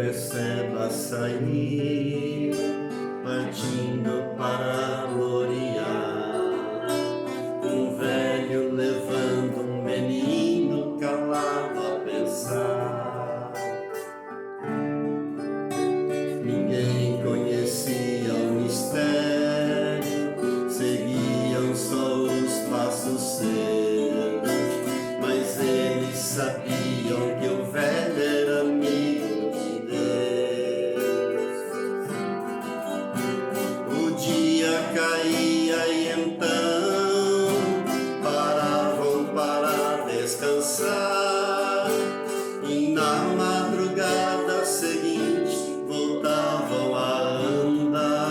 Berseba saiu, partindo para Moriá. Um velho levando um menino calado a pensar. Ninguém conhecia o mistério, seguiam só os passos seus, mas eles sabiam que o velho era amigo de Deus. O dia caía e então paravam para descansar, e na madrugada seguinte voltavam a andar.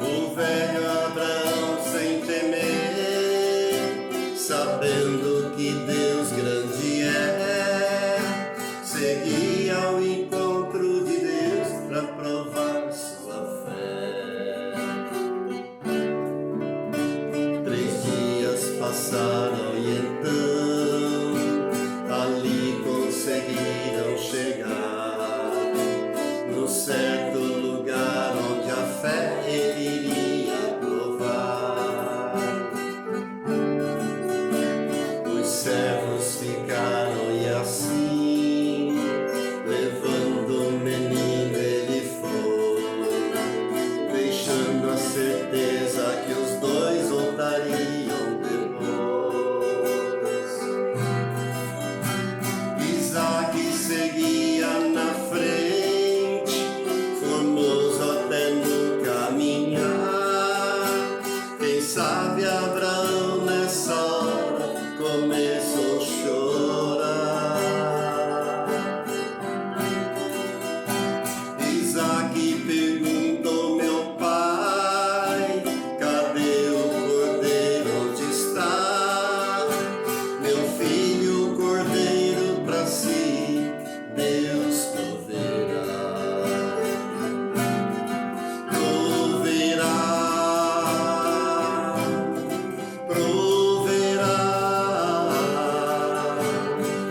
O velho Abraão, sem temer, sabendo que Deus grande é, seguia ao encontro de Deus para provar sua fé. 3 dias passaram e então ali conseguiram chegar no certo lugar onde a fé ele iria provar. Os servos ficaram e assim, levando o menino ele foi, deixando a certeza que os dois voltariam depois. Isaac seguia na frente, formoso até no caminhar. Quem sabe Abraão nessa hora começou a chorar. Isaac perguntou: meu pai, cadê o cordeiro? Onde está? Meu filho, o cordeiro para si Deus proverá. Proverá, proverá.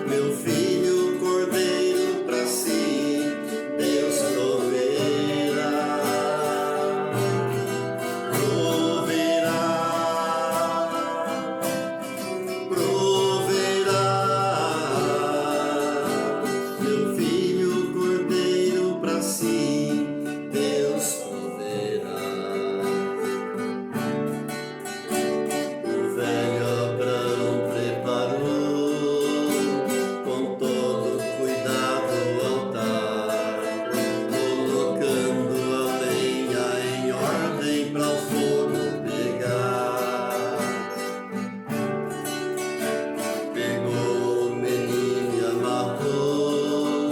Meu filho, o cordeiro para si Deus proverá. Proverá, proverá. Meu filho, o cordeiro para si Deus proverá. O velho Abraão preparou com todo cuidado o altar, colocando a lenha em ordem para o fogo pegar. Pegou o menino e amarrou,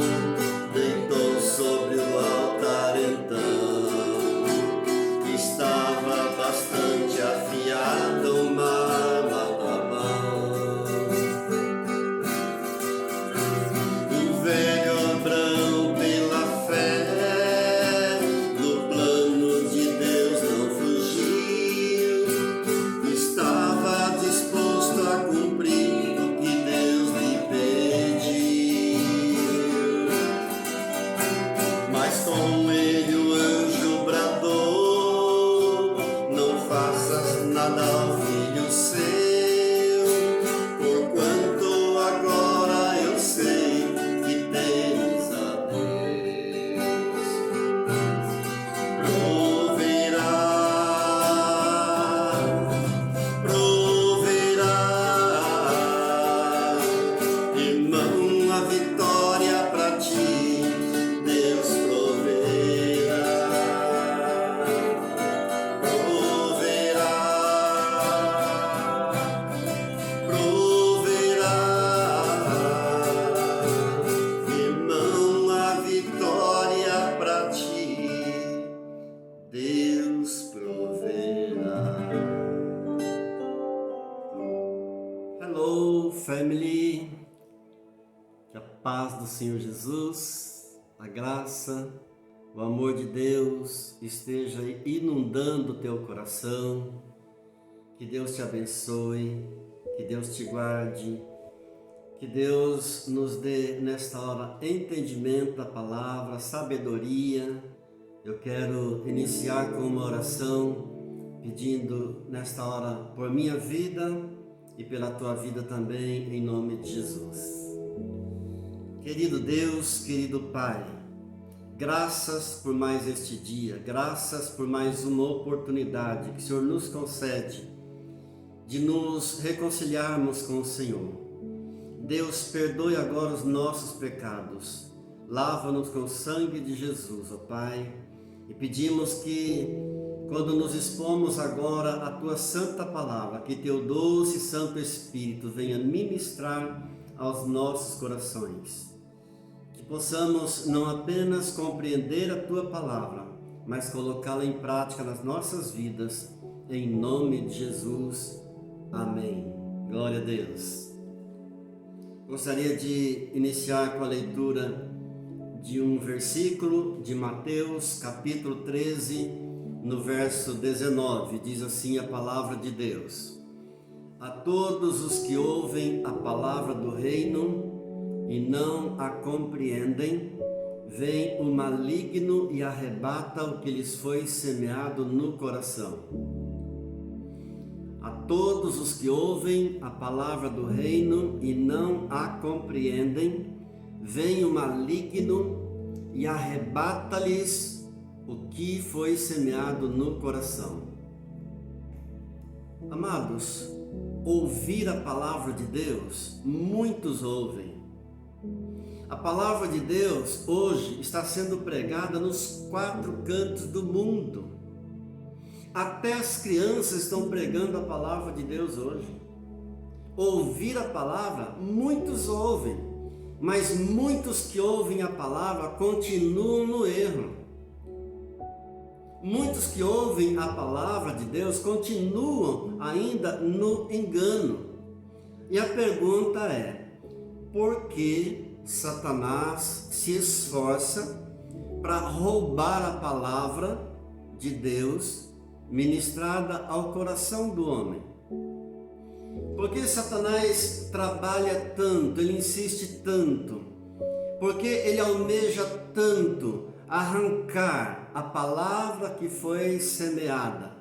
deitou sobre o altar então. Estava bastante afiada uma arma na mão. O velho Abraão, pela fé do plano de Deus, não fugiu. Estava disposto a cumprir o que Deus lhe pediu. Mas com ele o anjo bradou: não faças nada ao filho seu, porquanto agora eu sei que tens a Deus. Proverá, proverá. Irmão, a vitória para ti Deus proverá. Proverá, proverá. Irmão, a vitória para ti Deus proverá. Hello, family. Que a paz do Senhor Jesus, a graça, o amor de Deus esteja inundando o teu coração. Que Deus te abençoe, que Deus te guarde, Que Deus nos dê nesta hora entendimento da palavra, sabedoria. Eu quero iniciar com uma oração pedindo nesta hora por minha vida e pela tua vida também, em nome de Jesus. Querido Deus, querido Pai, graças por mais este dia, graças por mais uma oportunidade que o Senhor nos concede de nos reconciliarmos com o Senhor. Deus, perdoe agora os nossos pecados, lava-nos com o sangue de Jesus, ó Pai, e pedimos que, quando nos expomos agora à Tua Santa Palavra, que Teu doce e Santo Espírito venha ministrar aos nossos corações, que possamos não apenas compreender a Tua Palavra, mas colocá-la em prática nas nossas vidas, em nome de Jesus, amém. Glória a Deus. Gostaria de iniciar com a leitura de um versículo de Mateus, capítulo 13, no verso 19. Diz assim a palavra de Deus: A todos os que ouvem a palavra do reino e não a compreendem, vem o maligno e arrebata o que lhes foi semeado no coração. A todos os que ouvem a palavra do reino e não a compreendem, vem o maligno e arrebata-lhes o que foi semeado no coração. Amados, ouvir a palavra de Deus, muitos ouvem. A palavra de Deus hoje está sendo pregada nos 4 cantos do mundo. Até as crianças estão pregando a palavra de Deus hoje. Ouvir a palavra, muitos ouvem, mas muitos que ouvem a palavra continuam no erro. Muitos que ouvem a palavra de Deus continuam ainda no engano. E a pergunta é: por que Satanás se esforça para roubar a palavra de Deus ministrada ao coração do homem? Porque Satanás trabalha tanto, ele insiste tanto, porque ele almeja tanto arrancar a palavra que foi semeada,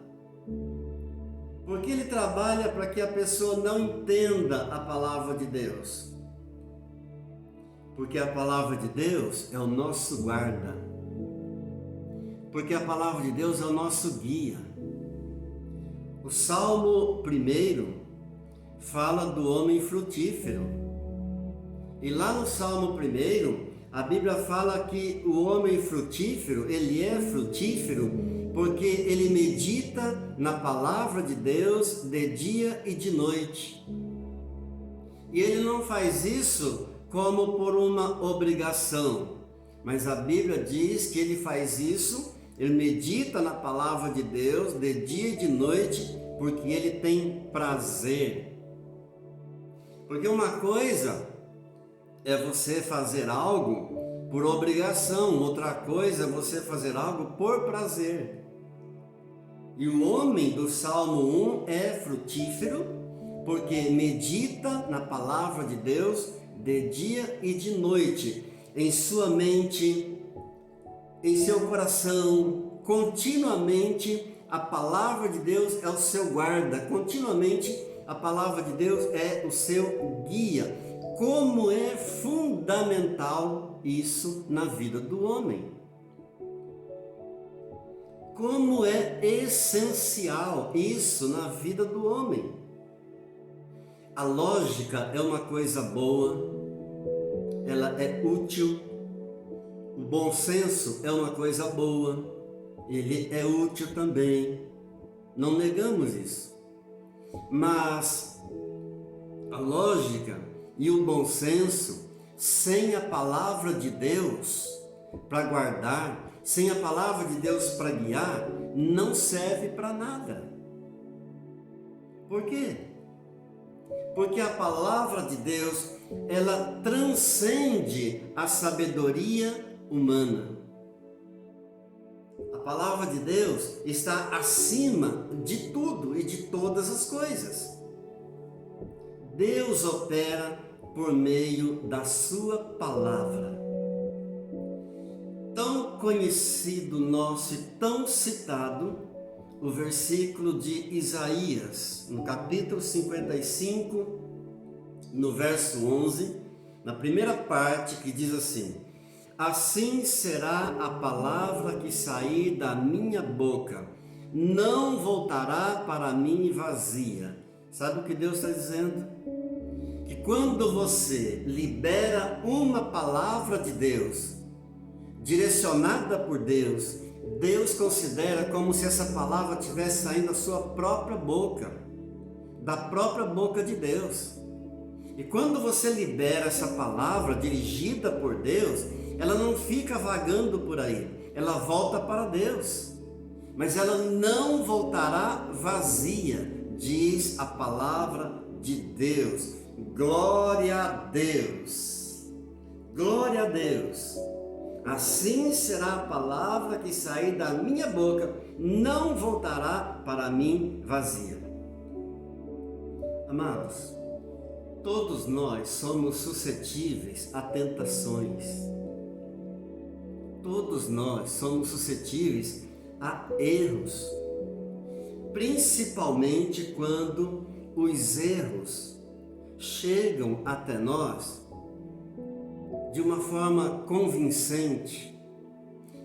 porque ele trabalha para que a pessoa não entenda a palavra de Deus, porque a palavra de Deus é o nosso guarda, porque a palavra de Deus é o nosso guia. O Salmo 1 fala do homem frutífero. E lá no Salmo 1, a Bíblia fala que o homem frutífero, ele é frutífero porque ele medita na palavra de Deus de dia e de noite. E ele não faz isso como por uma obrigação, mas a Bíblia diz que ele faz isso. Ele medita na palavra de Deus de dia e de noite, porque ele tem prazer. Porque uma coisa é você fazer algo por obrigação, outra coisa é você fazer algo por prazer. E o homem do Salmo 1 é frutífero, porque medita na palavra de Deus de dia e de noite, em sua mente, em seu coração. Continuamente a palavra de Deus é o seu guarda, continuamente a palavra de Deus é o seu guia. Como é fundamental isso na vida do homem, como é essencial isso na vida do homem. A lógica é uma coisa boa, ela é útil. O bom senso é uma coisa boa, ele é útil também, não negamos isso. Mas a lógica e o bom senso, sem a palavra de Deus para guardar, sem a palavra de Deus para guiar, não serve para nada. Por quê? Porque a palavra de Deus, ela transcende a sabedoria humana. A palavra de Deus está acima de tudo e de todas as coisas. Deus opera por meio da sua palavra. Tão conhecido nosso e tão citado o versículo de Isaías, no capítulo 55, no verso 11, na primeira parte, que diz assim: assim será a palavra que sair da minha boca, não voltará para mim vazia. Sabe o que Deus está dizendo? Que quando você libera uma palavra de Deus, direcionada por Deus, Deus considera como se essa palavra estivesse saindo da sua própria boca, da própria boca de Deus. E quando você libera essa palavra dirigida por Deus, ela não fica vagando por aí, ela volta para Deus. Mas ela não voltará vazia, diz a palavra de Deus. Glória a Deus! Glória a Deus! Assim será a palavra que sair da minha boca, não voltará para mim vazia. Amados, todos nós somos suscetíveis a tentações. Todos nós somos suscetíveis a erros, principalmente quando os erros chegam até nós de uma forma convincente,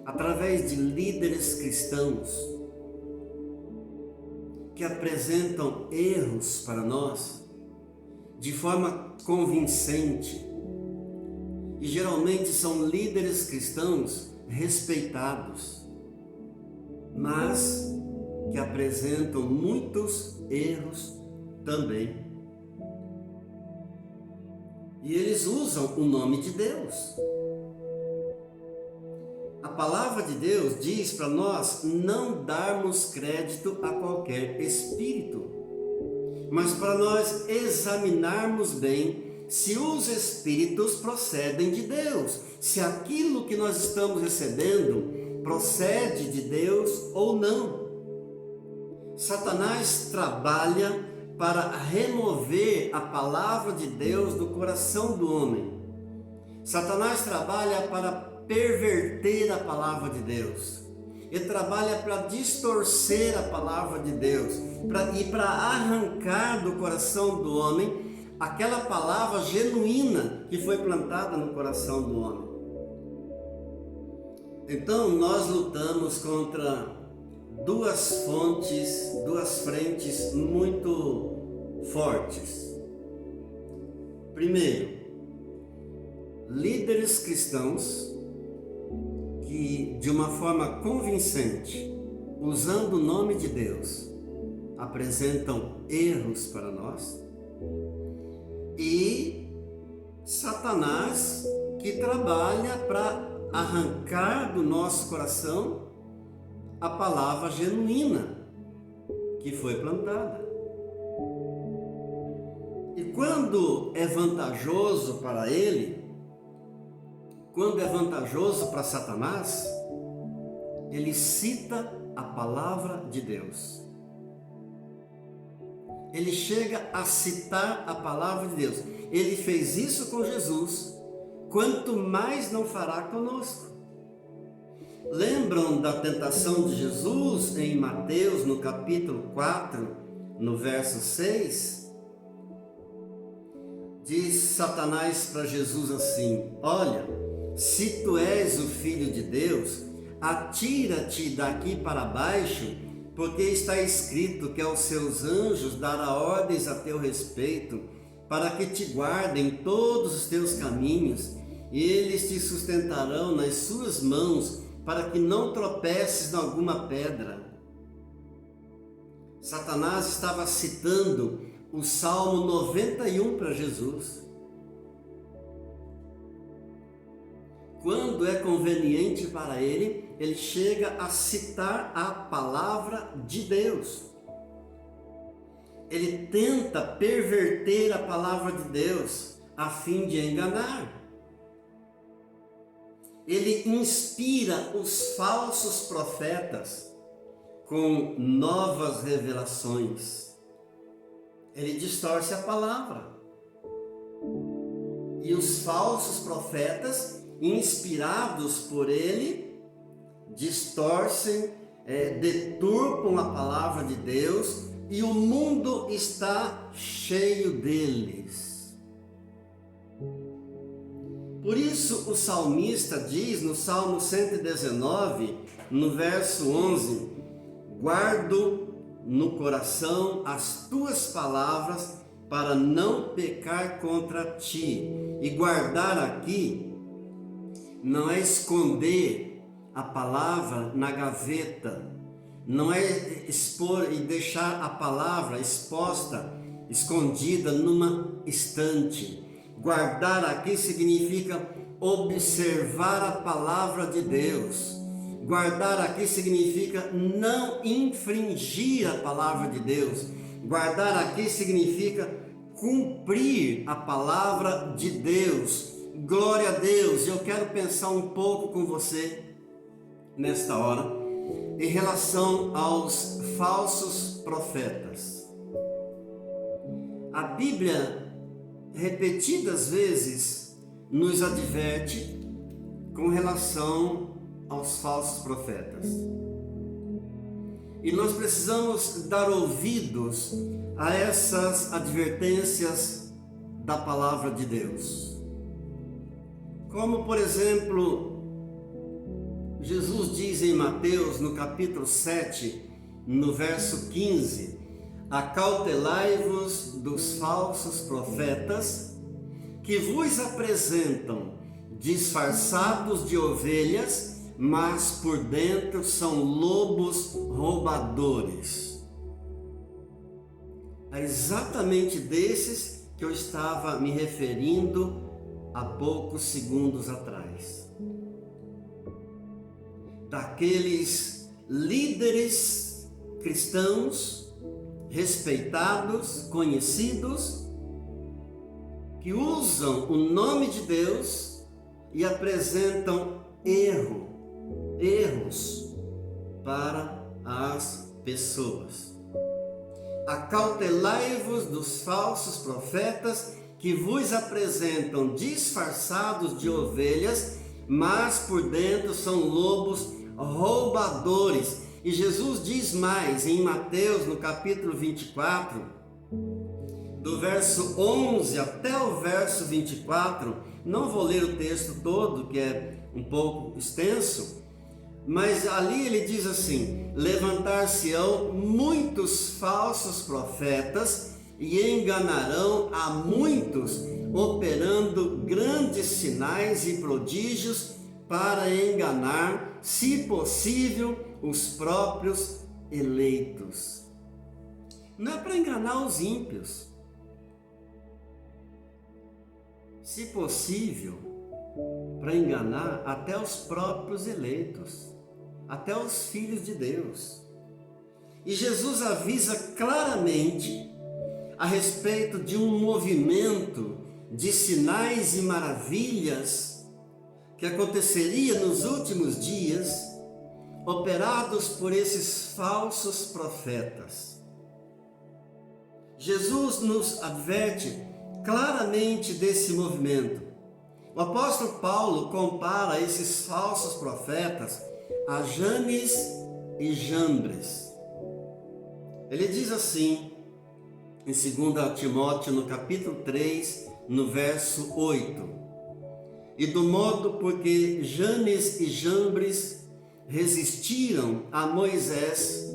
através de líderes cristãos que apresentam erros para nós de forma convincente, e geralmente são líderes cristãos respeitados, mas que apresentam muitos erros também. E eles usam o nome de Deus. A palavra de Deus diz para nós não darmos crédito a qualquer espírito, mas para nós examinarmos bem se os espíritos procedem de Deus, se aquilo que nós estamos recebendo procede de Deus ou não. Satanás trabalha para remover a palavra de Deus do coração do homem. Satanás trabalha para perverter a palavra de Deus. Ele trabalha para distorcer a palavra de Deus e para arrancar do coração do homem aquela palavra genuína que foi plantada no coração do homem. Então nós lutamos contra duas frentes muito fortes. Primeiro, líderes cristãos que de uma forma convincente, usando o nome de Deus, apresentam erros para nós, e Satanás que trabalha para arrancar do nosso coração a palavra genuína que foi plantada. E quando é vantajoso para ele, quando é vantajoso para Satanás, ele cita a palavra de Deus. Ele chega a citar a palavra de Deus. Ele fez isso com Jesus, quanto mais não fará conosco. Lembram da tentação de Jesus em Mateus, no capítulo 4, no verso 6? Diz Satanás para Jesus assim: olha, se tu és o Filho de Deus, atira-te daqui para baixo, porque está escrito que aos seus anjos dará ordens a teu respeito, para que te guardem todos os teus caminhos, e eles te sustentarão nas suas mãos, para que não tropeces em alguma pedra. Satanás estava citando o Salmo 91 para Jesus. Quando é conveniente para ele, ele chega a citar a palavra de Deus. Ele tenta perverter a palavra de Deus a fim de enganar. Ele inspira os falsos profetas com novas revelações. Ele distorce a palavra. E os falsos profetas, inspirados por ele, distorcem, deturpam a palavra de Deus, e o mundo está cheio deles. Por isso o salmista diz no Salmo 119, no verso 11: guardo no coração as tuas palavras para não pecar contra ti. E guardar aqui não é esconder a palavra na gaveta, não é expor e deixar a palavra exposta, escondida numa estante. Guardar aqui significa observar a palavra de Deus. Guardar aqui significa não infringir a palavra de Deus. Guardar aqui significa cumprir a palavra de Deus. Glória a Deus! Eu quero pensar um pouco com você nesta hora em relação aos falsos profetas. A Bíblia, repetidas vezes, nos adverte com relação aos falsos profetas. E nós precisamos dar ouvidos a essas advertências da palavra de Deus. Como, por exemplo, Jesus diz em Mateus, no capítulo 7, no verso 15: acautelai-vos dos falsos profetas, que vos apresentam disfarçados de ovelhas, mas por dentro são lobos roubadores. É exatamente desses que eu estava me referindo há poucos segundos atrás. Daqueles líderes cristãos, respeitados, conhecidos, que usam o nome de Deus e apresentam erros para as pessoas. Acautelai-vos dos falsos profetas, que vos apresentam disfarçados de ovelhas, mas por dentro são lobos roubadores. E Jesus diz mais em Mateus, no capítulo 24, do verso 11 até o verso 24, não vou ler o texto todo, que é um pouco extenso, mas ali ele diz assim: levantar-se-ão muitos falsos profetas e enganarão a muitos, operando grandes sinais e prodígios para enganar, se possível, os próprios eleitos. Não é para enganar os ímpios. Se possível, para enganar até os próprios eleitos, até os filhos de Deus. E Jesus avisa claramente a respeito de um movimento de sinais e maravilhas que aconteceria nos últimos dias, operados por esses falsos profetas. Jesus nos adverte claramente desse movimento. O apóstolo Paulo compara esses falsos profetas a Janes e Jambres. Ele diz assim, em 2 Timóteo, no capítulo 3, no verso 8: e do modo porque Janes e Jambres resistiram a Moisés,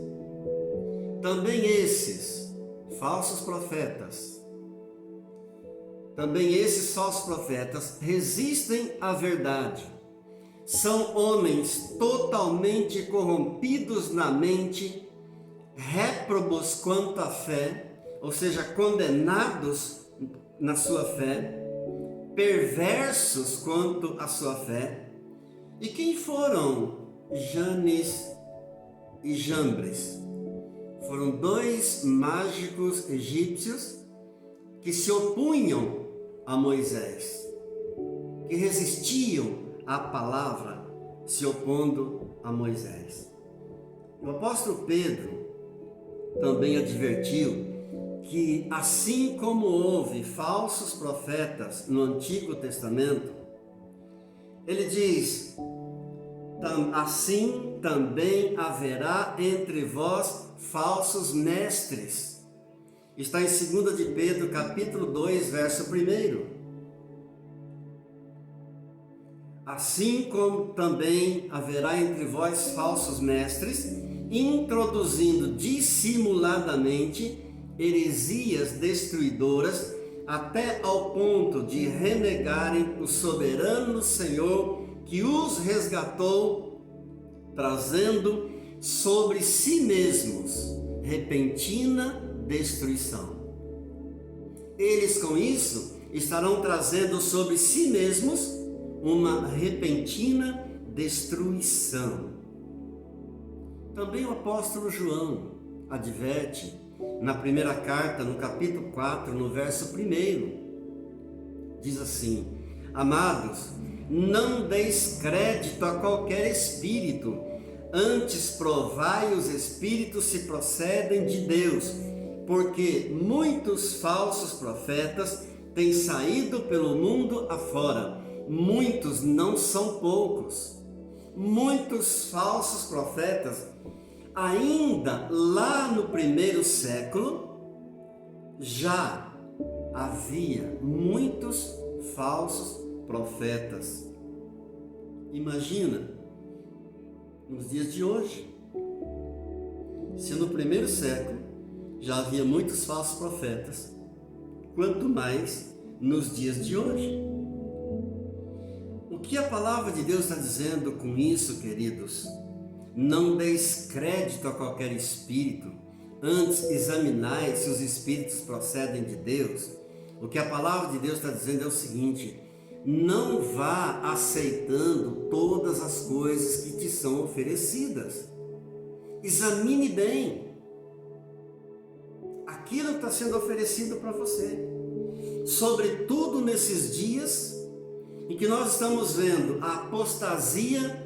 também esses falsos profetas, resistem à verdade. São homens totalmente corrompidos na mente, réprobos quanto à fé, ou seja, condenados na sua fé, perversos quanto à sua fé. E quem foram Janes e Jambres? Foram dois mágicos egípcios que se opunham a Moisés, que resistiam à palavra, se opondo a Moisés. O apóstolo Pedro também advertiu que assim como houve falsos profetas no Antigo Testamento, ele diz: assim também haverá entre vós falsos mestres. Está em 2 de Pedro, capítulo 2, verso 1. Assim como também haverá entre vós falsos mestres, introduzindo dissimuladamente heresias destruidoras, até ao ponto de renegarem o soberano Senhor que os resgatou, trazendo sobre si mesmos repentina destruição. Eles com isso estarão trazendo sobre si mesmos uma repentina destruição. Também o apóstolo João adverte na primeira carta, no capítulo 4, no verso 1, diz assim: amados, não deis crédito a qualquer espírito, antes provai os espíritos se procedem de Deus, porque muitos falsos profetas têm saído pelo mundo afora. Muitos, não são poucos, muitos falsos profetas. Ainda lá no primeiro século, já havia muitos falsos profetas. Imagina, nos dias de hoje, se no primeiro século já havia muitos falsos profetas, quanto mais nos dias de hoje. O que a palavra de Deus está dizendo com isso, queridos? Não deis crédito a qualquer espírito, antes examinai se os espíritos procedem de Deus. O que a palavra de Deus está dizendo é o seguinte: não vá aceitando todas as coisas que te são oferecidas. Examine bem aquilo que está sendo oferecido para você. Sobretudo nesses dias em que nós estamos vendo a apostasia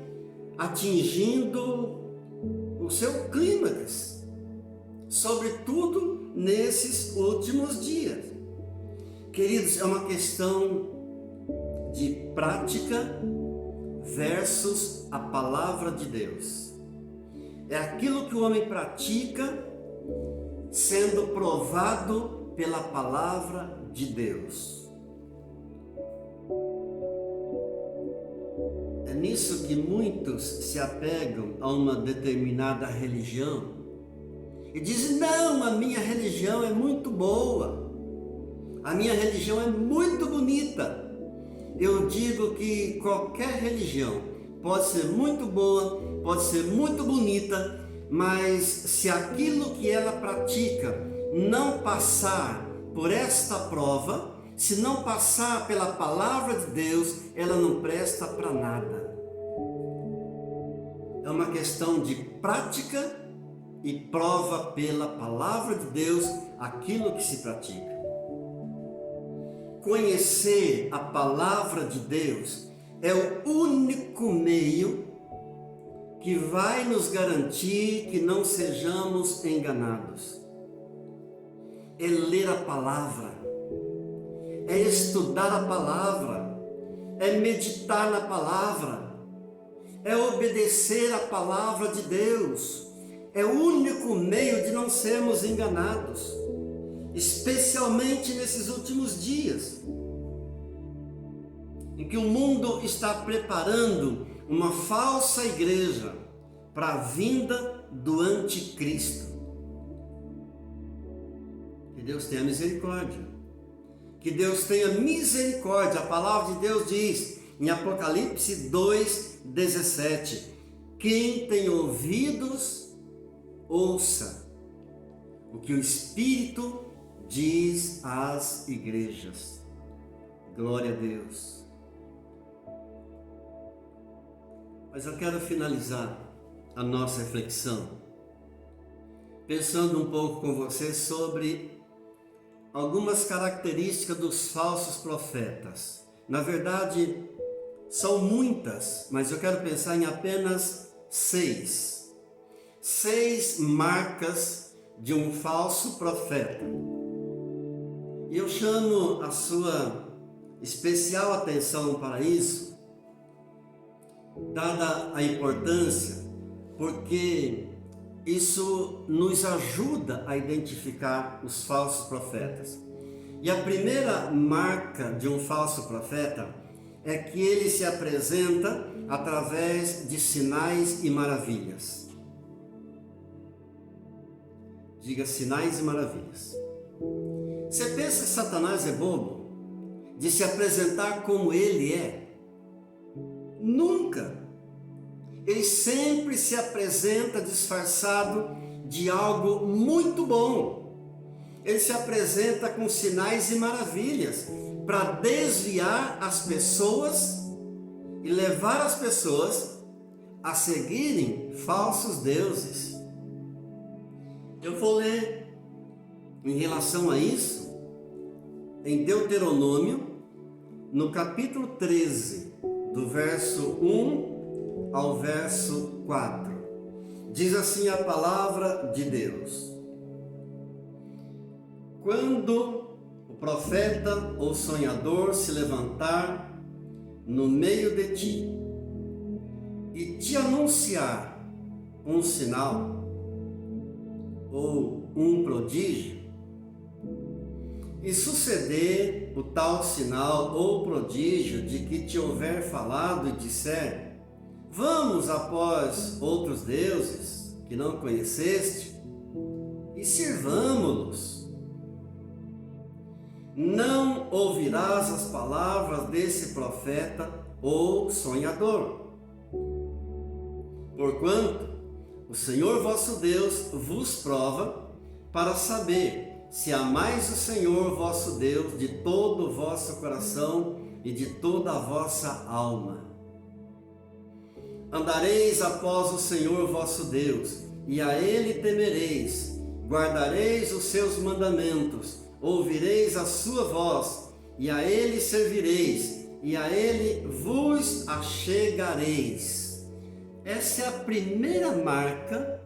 atingindo o seu clímax, sobretudo nesses últimos dias. Queridos, é uma questão de prática versus a palavra de Deus. É aquilo que o homem pratica sendo provado pela palavra de Deus. É nisso que muitos se apegam a uma determinada religião e dizem: não, a minha religião é muito boa, a minha religião é muito bonita. Eu digo que qualquer religião pode ser muito boa, pode ser muito bonita, mas se aquilo que ela pratica não passar por esta prova, se não passar pela palavra de Deus, ela não presta para nada. É uma questão de prática e prova pela palavra de Deus aquilo que se pratica. Conhecer a palavra de Deus é o único meio que vai nos garantir que não sejamos enganados. É ler a palavra, é estudar a palavra, é meditar na palavra, é obedecer a palavra de Deus. É o único meio de não sermos enganados, especialmente nesses últimos dias, em que o mundo está preparando uma falsa igreja para a vinda do anticristo. Que Deus tenha misericórdia. Que Deus tenha misericórdia. A palavra de Deus diz em Apocalipse 2:17: quem tem ouvidos, ouça o que o Espírito diz às igrejas. Glória a Deus. Mas eu quero finalizar a nossa reflexão pensando um pouco com você sobre algumas características dos falsos profetas. Na verdade, são muitas, mas eu quero pensar em apenas 6. 6 marcas de um falso profeta. E eu chamo a sua especial atenção para isso, dada a importância, porque isso nos ajuda a identificar os falsos profetas. E a primeira marca de um falso profeta é que ele se apresenta através de sinais e maravilhas. Diga sinais e maravilhas. Você pensa que Satanás é bobo de se apresentar como ele é? Nunca! Ele sempre se apresenta disfarçado de algo muito bom. Ele se apresenta com sinais e maravilhas para desviar as pessoas e levar as pessoas a seguirem falsos deuses. Eu vou ler em relação a isso em Deuteronômio, no capítulo 13, do verso 1 ao verso 4. Diz assim a palavra de Deus: quando o profeta ou sonhador se levantar no meio de ti e te anunciar um sinal ou um prodígio, e suceder o tal sinal ou prodígio de que te houver falado e disser: vamos após outros deuses que não conheceste e sirvamo-los, não ouvirás as palavras desse profeta ou sonhador, porquanto o Senhor vosso Deus vos prova para saber se amais o Senhor vosso Deus de todo o vosso coração e de toda a vossa alma. Andareis após o Senhor vosso Deus, e a Ele temereis, guardareis os seus mandamentos, ouvireis a sua voz, e a Ele servireis, e a Ele vos achegareis. Essa é a primeira marca,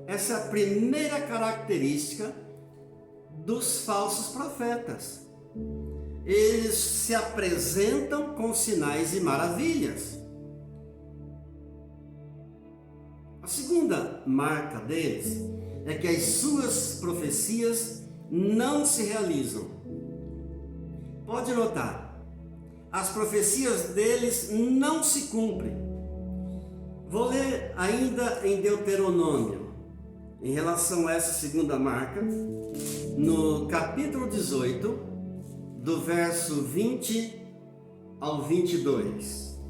essa é a primeira característica dos falsos profetas. Eles se apresentam com sinais e maravilhas. A segunda marca deles é que as suas profecias não se realizam. Pode notar, as profecias deles não se cumprem. Vou ler ainda em Deuteronômio, em relação a essa segunda marca, no capítulo 18, do verso 20 ao 22.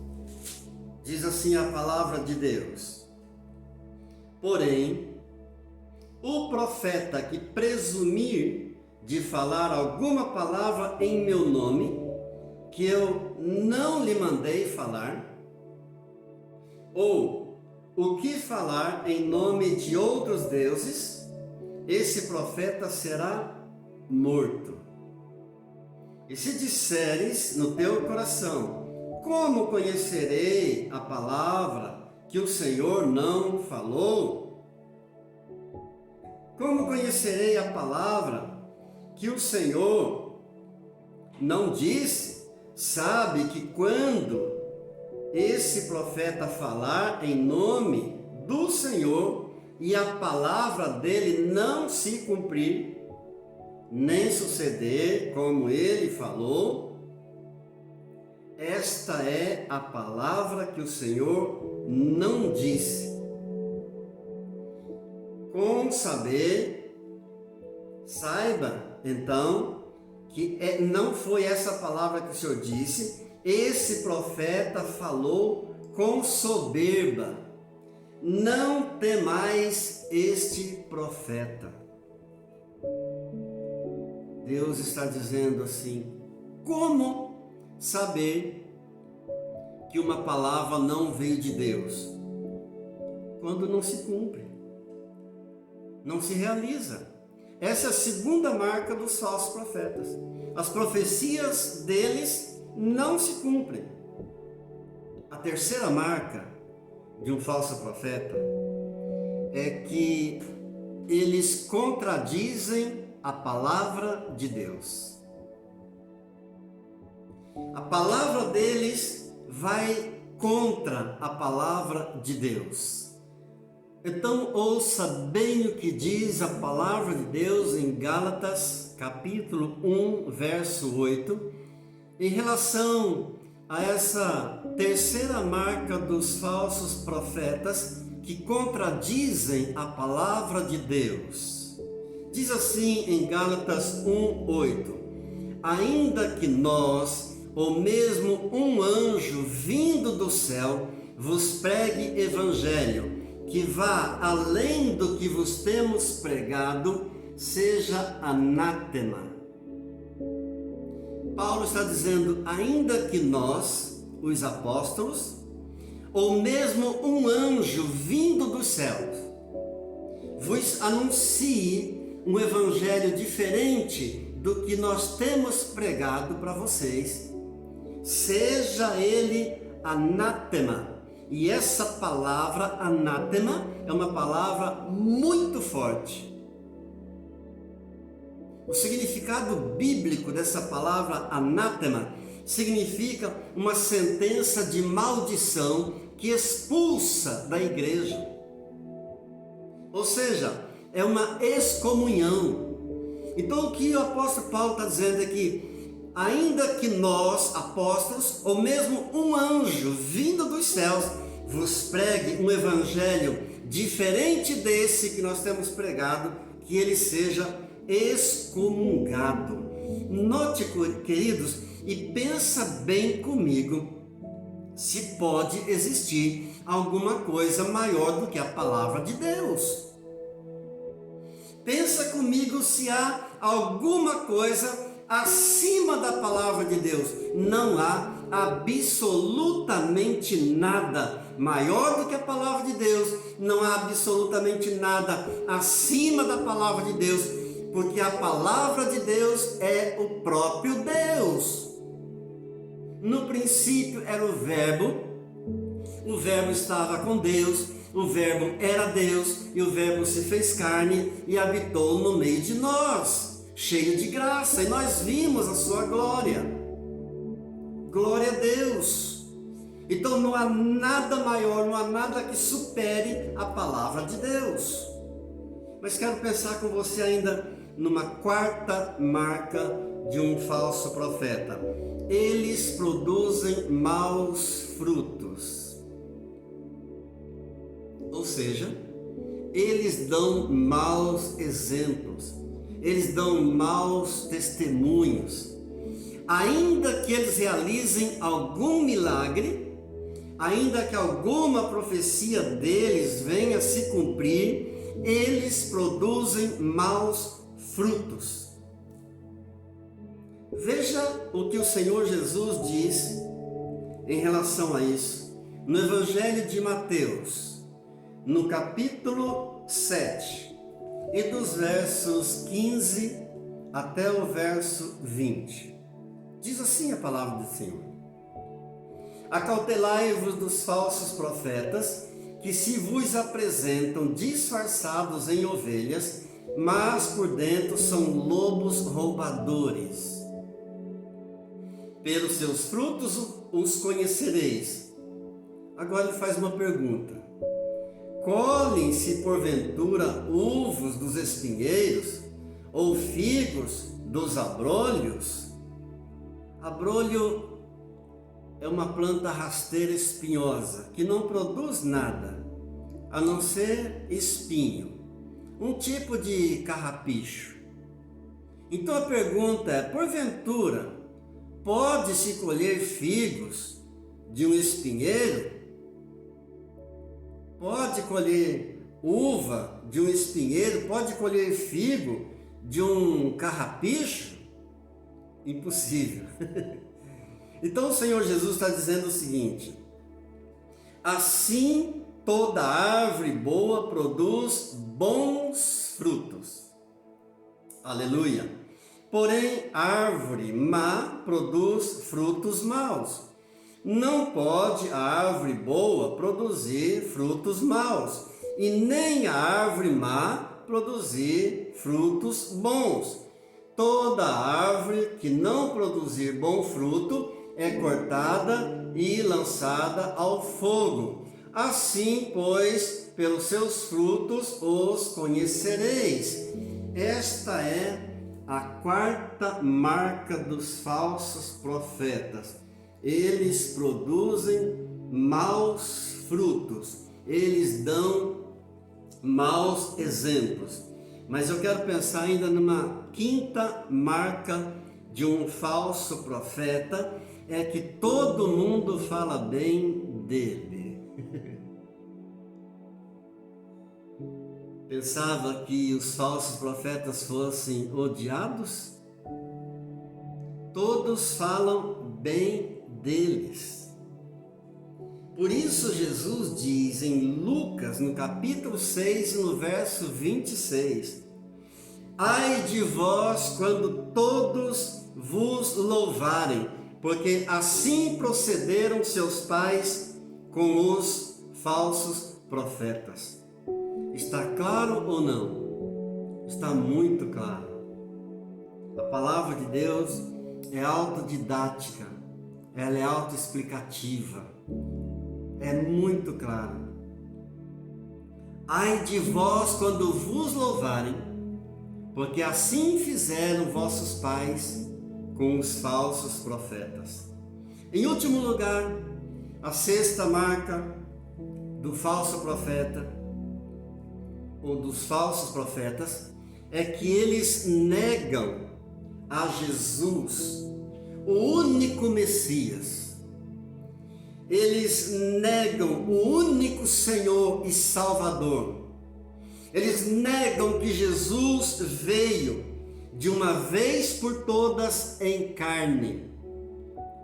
Diz assim a palavra de Deus: porém, o profeta que presumir de falar alguma palavra em meu nome, que eu não lhe mandei falar, ou o que falar em nome de outros deuses, esse profeta será morto. E se disseres no teu coração: como conhecerei a palavra que o Senhor não falou? Como conhecerei a palavra que o Senhor não disse? Sabe que quando esse profeta falar em nome do Senhor e a palavra dele não se cumprir, nem suceder como ele falou, esta é a palavra que o Senhor não disse. Com saber, saiba então que não foi essa palavra que o Senhor disse. Esse profeta falou com soberba. Não temais este profeta. Deus está dizendo assim: como saber que uma palavra não veio de Deus? Quando não se cumpre, não se realiza. Essa é a segunda marca dos falsos profetas. As profecias deles não se cumprem. A terceira marca de um falso profeta é que eles contradizem a palavra de Deus. A palavra deles vai contra a palavra de Deus. Então ouça bem o que diz a palavra de Deus em Gálatas, capítulo 1, verso 8, em relação a essa terceira marca dos falsos profetas que contradizem a palavra de Deus. Diz assim em Gálatas 1, 8: ainda que nós, ou mesmo um anjo vindo do céu, vos pregue evangelho, que vá além do que vos temos pregado, seja anátema. Paulo está dizendo, ainda que nós, os apóstolos, ou mesmo um anjo vindo dos céus, vos anuncie um evangelho diferente do que nós temos pregado para vocês, seja ele anátema. E essa palavra anátema é uma palavra muito forte. O significado bíblico dessa palavra anátema significa uma sentença de maldição que expulsa da igreja. Ou seja, é uma excomunhão. Então o que o apóstolo Paulo está dizendo é que, ainda que nós, apóstolos, ou mesmo um anjo vindo dos céus, vos pregue um evangelho diferente desse que nós temos pregado, que ele seja excomungado. Note, queridos, e pensa bem comigo, se pode existir alguma coisa maior do que a palavra de Deus. Pensa comigo se há alguma coisa acima da palavra de Deus. Não há absolutamente nada maior do que a palavra de Deus. Não há absolutamente nada acima da palavra de Deus, porque a palavra de Deus é o próprio Deus. No princípio era o Verbo estava com Deus, o Verbo era Deus, e o Verbo se fez carne e habitou no meio de nós, cheio de graça, e nós vimos a sua glória. Glória a Deus. Então não há nada maior, não há nada que supere a palavra de Deus. Mas quero pensar com você ainda numa quarta marca de um falso profeta. Eles produzem maus frutos. Ou seja, eles dão maus exemplos, eles dão maus testemunhos. Ainda que eles realizem algum milagre, ainda que alguma profecia deles venha a se cumprir, eles produzem maus frutos. Veja o que o Senhor Jesus diz em relação a isso, no Evangelho de Mateus, no capítulo 7, e dos versos 15 até o verso 20. Diz assim a palavra do Senhor: acautelai-vos dos falsos profetas, que se vos apresentam disfarçados em ovelhas, mas por dentro são lobos roubadores. Pelos seus frutos os conhecereis. Agora ele faz uma pergunta: colhem-se porventura uvos dos espinheiros, ou figos dos abrolhos? Abrolho é uma planta rasteira espinhosa, que não produz nada, a não ser espinho, um tipo de carrapicho. Então a pergunta é, porventura, pode-se colher figos de um espinheiro? Pode colher uva de um espinheiro? Pode colher figo de um carrapicho? Impossível. Então o Senhor Jesus está dizendo o seguinte: assim toda árvore boa produz bons frutos. Aleluia. Porém, árvore má produz frutos maus. Não pode a árvore boa produzir frutos maus, e nem a árvore má produzir frutos bons. Toda árvore que não produzir bom fruto é cortada e lançada ao fogo. Assim, pois, pelos seus frutos os conhecereis. Esta é a quarta marca dos falsos profetas. Eles produzem maus frutos, eles dão maus exemplos. Mas eu quero pensar ainda numa quinta marca de um falso profeta, é que todo mundo fala bem dele. Pensava que os falsos profetas fossem odiados? Todos falam bem deles. Por isso Jesus diz em Lucas, no capítulo 6, no verso 26, ai de vós quando todos vos louvarem, porque assim procederam seus pais com os falsos profetas. Está claro ou não? Está muito claro. A palavra de Deus é autodidática, ela é autoexplicativa, é muito clara. Ai de vós quando vos louvarem, porque assim fizeram vossos pais com os falsos profetas. Em último lugar, a sexta marca do falso profeta, ou dos falsos profetas, é que eles negam a Jesus, o único Messias. Eles negam o único Senhor e Salvador. Eles negam que Jesus veio de uma vez por todas em carne.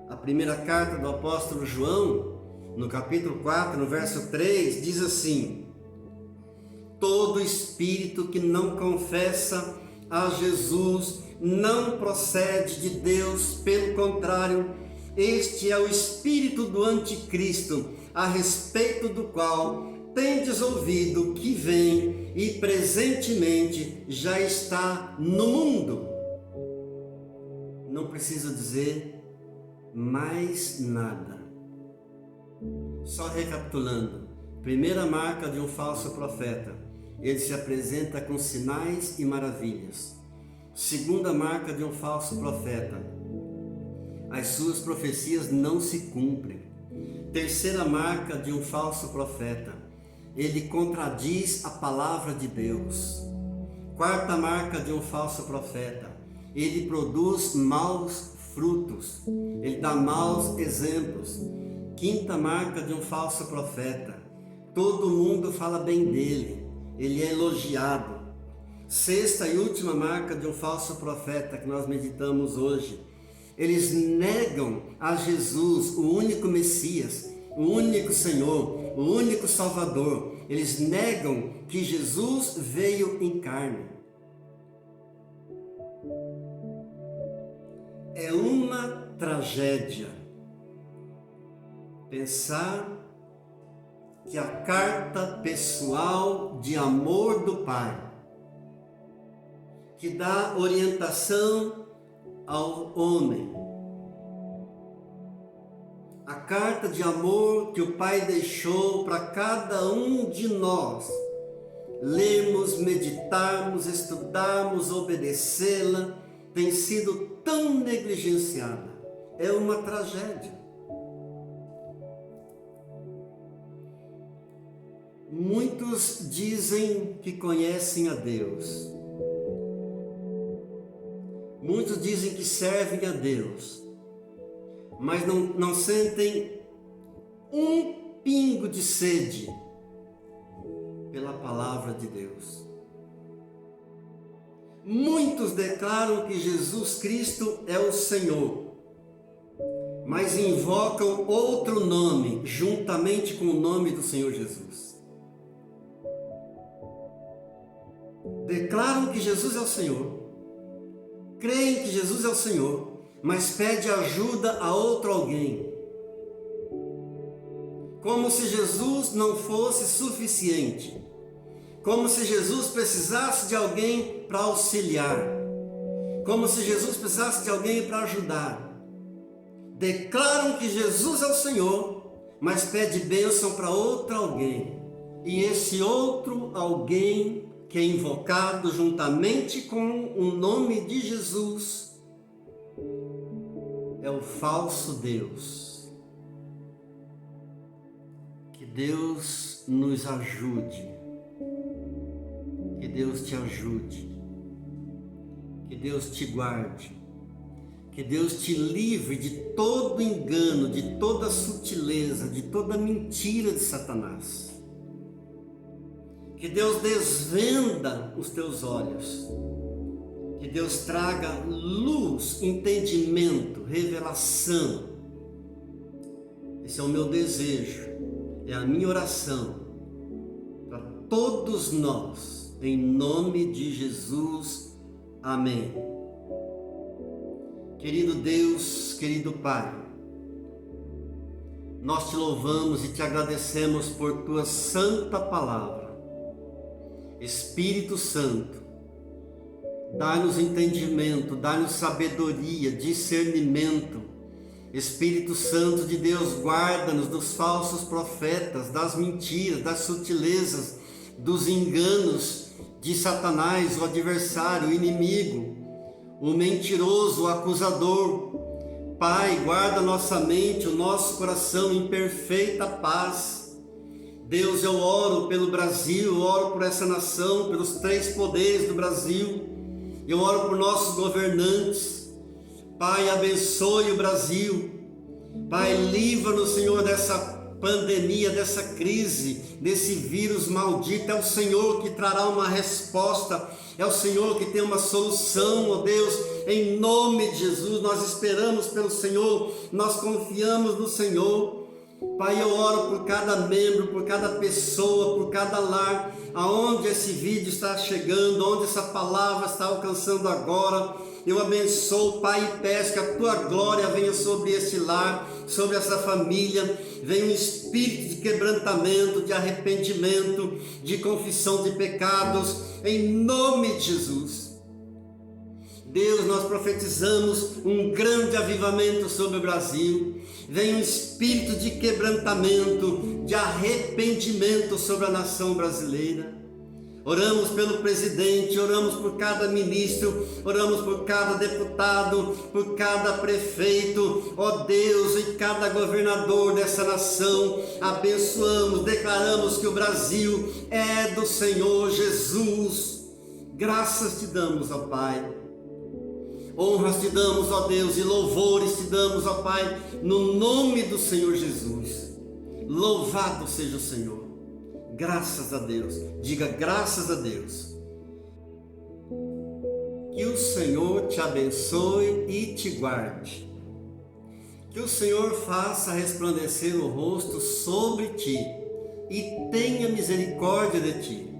A primeira carta do apóstolo João, no capítulo 4, no verso 3, diz assim: todo espírito que não confessa a Jesus não procede de Deus, pelo contrário, este é o espírito do anticristo, a respeito do qual tendes ouvido que vem e presentemente já está no mundo. Não preciso dizer mais nada. Só recapitulando, primeira marca de um falso profeta: ele se apresenta com sinais e maravilhas. Segunda marca de um falso profeta: as suas profecias não se cumprem. Terceira marca de um falso profeta: ele contradiz a palavra de Deus. Quarta marca de um falso profeta: ele produz maus frutos, ele dá maus exemplos. Quinta marca de um falso profeta: todo mundo fala bem dele, ele é elogiado. Sexta e última marca de um falso profeta que nós meditamos hoje: eles negam a Jesus, o único Messias, o único Senhor, o único Salvador. Eles negam que Jesus veio em carne. É uma tragédia pensar que a carta pessoal de amor do Pai, que dá orientação ao homem, a carta de amor que o Pai deixou para cada um de nós lermos, meditarmos, estudarmos, obedecê-la, tem sido tão negligenciada. É uma tragédia. Muitos dizem que conhecem a Deus. Muitos dizem que servem a Deus, mas não sentem um pingo de sede pela palavra de Deus. Muitos declaram que Jesus Cristo é o Senhor, mas invocam outro nome juntamente com o nome do Senhor Jesus. Declaram que Jesus é o Senhor, creem que Jesus é o Senhor, mas pede ajuda a outro alguém, como se Jesus não fosse suficiente, como se Jesus precisasse de alguém para auxiliar, como se Jesus precisasse de alguém para ajudar. declaram que Jesus é o Senhor, mas pede bênção para outro alguém. E esse outro alguém que é invocado juntamente com o nome de Jesus é o falso Deus. Que Deus nos ajude, que Deus te ajude, que Deus te guarde, que Deus te livre de todo engano, de toda sutileza, de toda mentira de Satanás. Que Deus desvenda os teus olhos, que Deus traga luz, entendimento, revelação. Esse é o meu desejo, é a minha oração para todos nós, em nome de Jesus, amém. Querido Deus, querido Pai, nós te louvamos e te agradecemos por tua santa palavra. Espírito Santo, dá-nos entendimento, dá-nos sabedoria, discernimento. Espírito Santo de Deus, guarda-nos dos falsos profetas, das mentiras, das sutilezas, dos enganos de Satanás, o adversário, o inimigo, o mentiroso, o acusador. Pai, guarda nossa mente, o nosso coração em perfeita paz. Deus, eu oro pelo Brasil, eu oro por essa nação, pelos 3 poderes do Brasil, eu oro por nossos governantes. Pai, abençoe o Brasil. Pai, livra-nos, Senhor, dessa pandemia, dessa crise, desse vírus maldito. É o Senhor que trará uma resposta, é o Senhor que tem uma solução, ó Deus, em nome de Jesus. Nós esperamos pelo Senhor, nós confiamos no Senhor. Pai, eu oro por cada membro, por cada pessoa, por cada lar, aonde esse vídeo está chegando, onde essa palavra está alcançando agora. Eu abençoo, Pai, e peço que a tua glória venha sobre esse lar, sobre essa família. Venha um espírito de quebrantamento, de arrependimento, de confissão de pecados, em nome de Jesus. Deus, nós profetizamos um grande avivamento sobre o Brasil. Vem um espírito de quebrantamento, de arrependimento sobre a nação brasileira. Oramos pelo presidente, oramos por cada ministro, oramos por cada deputado, por cada prefeito, ó Deus, e cada governador dessa nação. Abençoamos, declaramos que o Brasil é do Senhor Jesus. Graças te damos, ó Pai. Honras te damos, ó Deus, e louvores te damos, ó Pai, no nome do Senhor Jesus. Louvado seja o Senhor. Graças a Deus. Diga graças a Deus. Que o Senhor te abençoe e te guarde. Que o Senhor faça resplandecer o rosto sobre ti e tenha misericórdia de ti.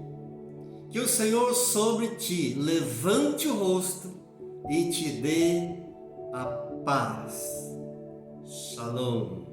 Que o Senhor sobre ti levante o rosto e te dê a paz. Shalom.